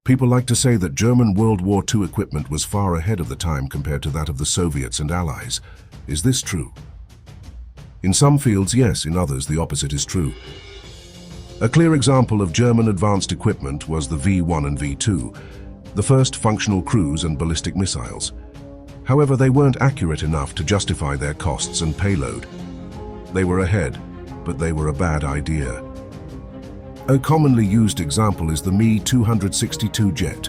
People like to say that German World War II equipment was far ahead of the time compared to that of the Soviets and Allies. Is this true? In some fields, yes. In others, the opposite is true. A clear example of German advanced equipment was the V1 and V2, the first functional cruise and ballistic missiles. However, they weren't accurate enough to justify their costs and payload. They were ahead, but they were a bad idea. A commonly used example is the Me-262 jet.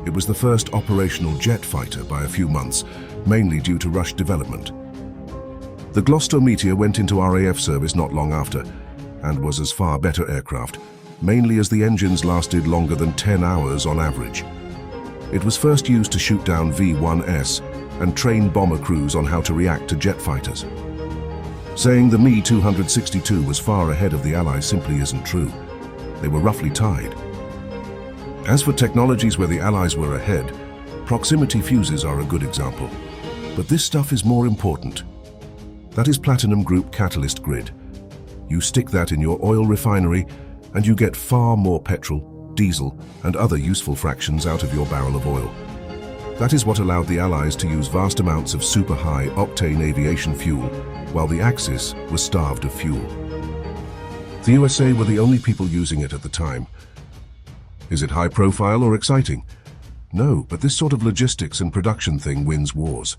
It was the first operational jet fighter by a few months, mainly due to rush development. The Gloucester Meteor went into RAF service not long after, and was as far better aircraft, mainly as the engines lasted longer than 10 hours on average. It was first used to shoot down V-1S and train bomber crews on how to react to jet fighters. Saying the Me-262 was far ahead of the Allies simply isn't true. They were roughly tied. As for technologies where the Allies were ahead, proximity fuses are a good example. But this stuff is more important. That is platinum group catalyst grid. You stick that in your oil refinery and you get far more petrol, diesel, and other useful fractions out of your barrel of oil. That is what allowed the Allies to use vast amounts of super high octane aviation fuel, while the Axis was starved of fuel. The USA were the only people using it at the time. Is it high profile or exciting? No, but this sort of logistics and production thing wins wars.